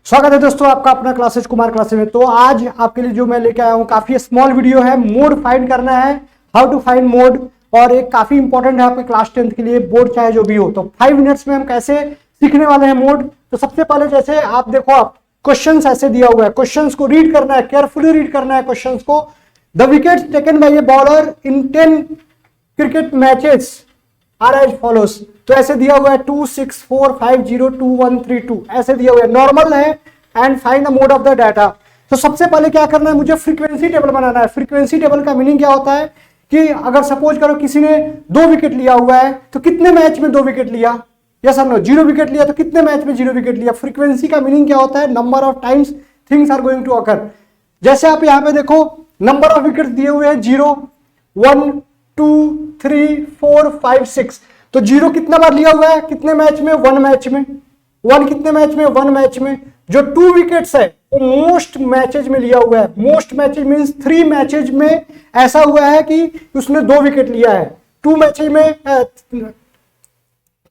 स्वागत है दोस्तों आपका अपना क्लासेज कुमार क्लासेज में। तो आज आपके लिए जो मैं लेके आया हूँ काफी स्मॉल वीडियो है। मोड फाइंड करना है, हाउ टू फाइंड मोड, और एक काफी इंपॉर्टेंट है आपके क्लास 10th के लिए, बोर्ड चाहे जो भी हो। तो 5 मिनट्स में हम कैसे सीखने वाले हैं मोड। तो सबसे पहले जैसे आप देखो, आप क्वेश्चन ऐसे दिया हुआ है, क्वेश्चन को रीड करना है, केयरफुली रीड करना है क्वेश्चन को। The wicket taken by a bowler in 10 cricket matches are as follows. तो ऐसे दिया हुआ है 2 6 4 5 0 2 1 3 2 ऐसे दिया हुआ है, नॉर्मल है। And find the mode of the data. तो सबसे पहले क्या करना है, मुझे फ्रीक्वेंसी टेबल बनाना है। फ्रीक्वेंसी टेबल का मीनिंग क्या होता है कि अगर सपोज करो किसी ने 2 विकेट लिया हुआ है तो कितने मैच में 2 विकेट लिया, यस और नो। 0 विकेट लिया तो कितने मैच में 0 विकेट लिया। फ्रीक्वेंसी का मीनिंग क्या होता है, number of times things are going to occur. जैसे आप यहाँ पे देखो नंबर ऑफ विकेट दिए हुए हैं 0 1 2 3 4 5 6। तो 0 कितना बार लिया हुआ है, कितने मैच में, 1 मैच में। 1 कितने मैच में, 1 मैच में। जो 2 विकेट्स है वो मोस्ट मैचेज में लिया हुआ है। मोस्ट मैचेज मींस 3 मैचेज में ऐसा हुआ है कि उसने 2 विकेट लिया है। 2 मैचेज में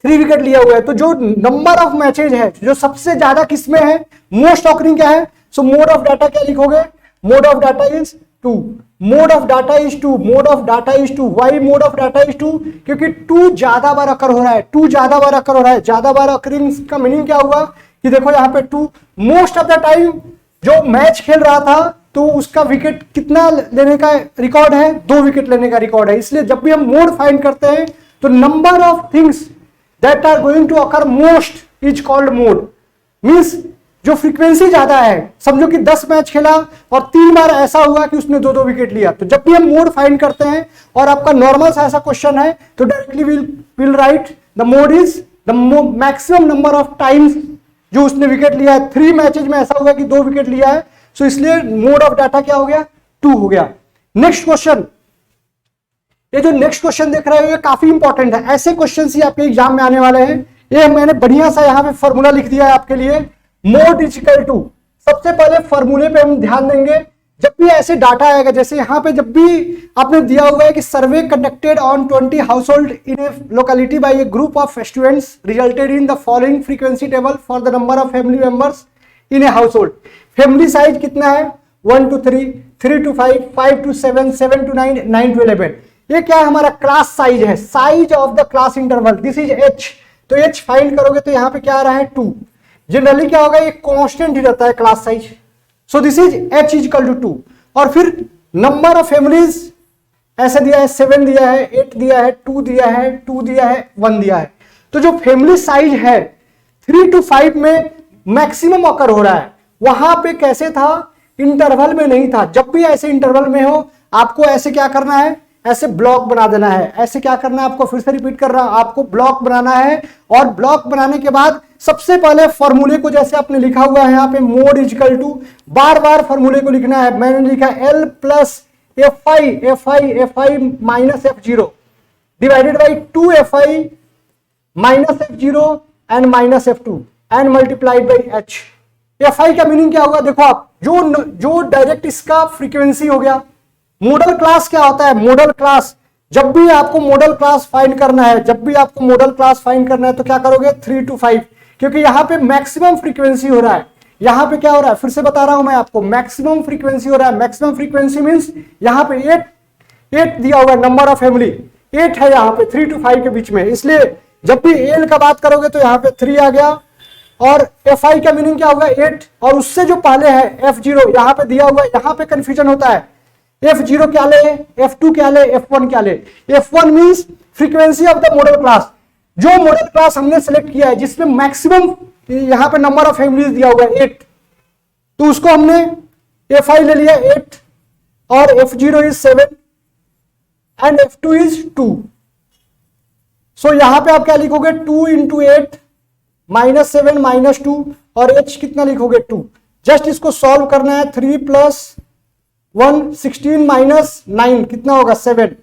3 विकेट लिया हुआ है। तो जो नंबर ऑफ मैचेज है, जो सबसे ज्यादा किसमें है, मोस्ट ऑकरिंग क्या है। सो मोड ऑफ डाटा क्या लिखोगे, mode of data is 2। Mode of data is 2। Mode of data is 2। Why mode of data is 2? क्योंकि 2 ज्यादा बार अकर हो रहा है। 2 ज्यादा बार अकर हो रहा है। ज्यादा बार अकरिंग का मीनिंग क्या हुआ कि देखो यहाँ पे 2 मोस्ट ऑफ द टाइम जो मैच खेल रहा था तो उसका विकेट कितना लेने का रिकॉर्ड है, 2 विकेट लेने का रिकॉर्ड है। इसलिए जब भी हम मोड फाइंड करते हैं तो number of things that are going to occur most is called mode. Means जो फ्रीक्वेंसी ज्यादा है, समझो कि 10 मैच खेला और 3 बार ऐसा हुआ कि उसने 2-2 विकेट लिया। तो जब भी हम मोड फाइंड करते हैं और आपका नॉर्मल सा ऐसा क्वेश्चन है तो directly will write the mode is the maximum number of times जो उसने विकेट लिया है। 3 मैचेज में ऐसा हुआ कि 2 विकेट लिया है, सो इसलिए मोड ऑफ डाटा क्या हो गया, 2 हो गया। नेक्स्ट क्वेश्चन, ये जो नेक्स्ट क्वेश्चन देख रहे हो ये काफी इंपॉर्टेंट है। ऐसे क्वेश्चन ही आपके एग्जाम में आने वाले हैं। ये मैंने बढ़िया सा यहाँ पे फॉर्मूला लिख दिया है आपके लिए। मोड इज इक्वल टू, सबसे पहले फॉर्मूले पे हम ध्यान देंगे। जब भी ऐसे डाटा आएगा, जैसे यहाँ पे जब भी आपने दिया हुआ है कि survey conducted on 20 household in a locality by a group of students resulted in the following frequency table for the number of family members in a household. Family size कितना है, 1 to 3, 3 to 5, 5 to 7, 7 to 9, 9 to 11। ये क्या है, हमारा class size है, size of the class interval. This is h। तो h find करोगे तो यहाँ पे क्या आ रहा है, 2। जनरली क्या होगा, ये कांस्टेंट ही रहता है class size. So this is h is equal to 2। और फिर नंबर ऑफ फैमिलीज ऐसे दिया है, 7 दिया है, 8 दिया है, 2 दिया है, 2 दिया है, 1 दिया है। तो जो फैमिली साइज है 3 to 5 में मैक्सिमम अकर हो रहा है। वहां पे कैसे था, इंटरवल में नहीं था। जब भी ऐसे इंटरवल में हो आपको ऐसे क्या करना है, ऐसे ब्लॉक बना देना है। ऐसे क्या करना है आपको, फिर से रिपीट कर रहा हूं, आपको ब्लॉक बनाना है। और ब्लॉक बनाने के बाद सबसे पहले फॉर्मूले को जैसे आपने लिखा हुआ है यहाँ पे मोड इक्वल टू, बार बार फॉर्मूले को लिखना है। मैंने लिखा L plus fi minus f0 divided by 2fi minus f0 and minus f2 and multiplied by h। fi का मीनिंग क्या होगा, देखो आप जो डायरेक्ट इसका फ्रीक्वेंसी हो गया। मॉडल क्लास क्या होता है, मॉडल क्लास, जब भी आपको मॉडल क्लास फाइंड करना है, जब भी आपको मॉडल क्लास फाइंड करना है तो क्या करोगे, 3 to 5, क्योंकि यहाँ पे मैक्सिमम फ्रीक्वेंसी हो रहा है। यहाँ पे क्या हो रहा है, फिर से बता रहा हूं मैं आपको, मैक्सिमम फ्रीक्वेंसी हो रहा है। मैक्सिमम फ्रीक्वेंसी मींस यहाँ पे 8 दिया हुआ है, नंबर ऑफ फैमिली 8 है यहाँ पे 3 to 5 के बीच में। इसलिए जब भी एल का बात करोगे तो यहाँ पे 3 आ गया। और fi का मीनिंग क्या होगा, 8। और उससे जो पहले है f0 यहाँ पे दिया हुआ है, यहाँ पे कंफ्यूजन होता है। f0 क्या ले, f2 क्या ले, f1 क्या ले। f1 means frequency of the model class. जो मॉडल क्लास हमने सेलेक्ट किया है जिसमें मैक्सिमम यहां पे नंबर ऑफ फैमिलीज दिया हुआ है 8, तो उसको हमने fi ले लिया 8 और f0 is 7 and f2 is 2। सो यहां पे आप क्या लिखोगे, 2 इंटू 8 माइनस 7 माइनस 2 और h कितना लिखोगे, 2। जस्ट इसको सॉल्व करना है। 3 प्लस 1 16 माइनस 9 कितना होगा, 7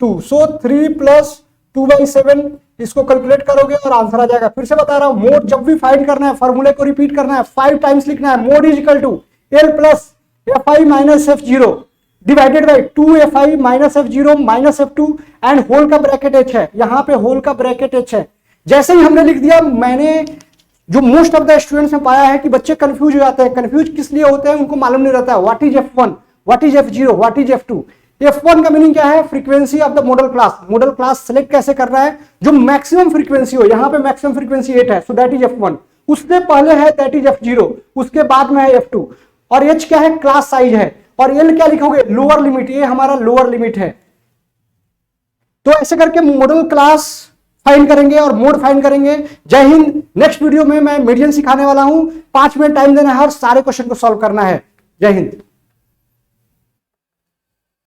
2। सो 3 प्लस 2/7 इसको कैलकुलेट करोगे और आंसर आ जाएगा। फिर से बता रहा हूं, मोड जब भी फाइंड करना है फॉर्मूले को रिपीट करना है, 5 टाइम्स लिखना है। Mode is equal to L plus fi minus f0 divided by 2fi minus f0 minus f2 and whole का ब्रैकेट h है। यहाँ पे होल का ब्रैकेट h है। जैसे ही हमने लिख दिया, मैंने जो मोस्ट ऑफ द स्टूडेंट्स ने पाया है कि बच्चे कंफ्यूज हो जाते हैं। कंफ्यूज किस लिए होते हैं, उनको मालूम नहीं रहता है what is F1, what is F0, what is F2। F1 का मीनिंग क्या है, frequency of the model class. Model class select कैसे करना है, जो मैक्सिमम फ्रीक्वेंसी हो, यहां पे मैक्सिमम फ्रीक्वेंसी 8 है, सो दैट इज F1। उससे पहले है दैट इज F0, उसके बाद में है F2। और H क्या है, क्लास साइज है। और L क्या लिखोगे, लोअर लिमिट, ये हमारा लोअर लिमिट है। तो ऐसे करके मॉडल क्लास फाइंड करेंगे और मोड फाइंड करेंगे। जय हिंद। नेक्स्ट वीडियो में मैं मीडियन सिखाने वाला हूं, 5 मिनट टाइम देना है और सारे क्वेश्चन को सॉल्व करना है। जय हिंद।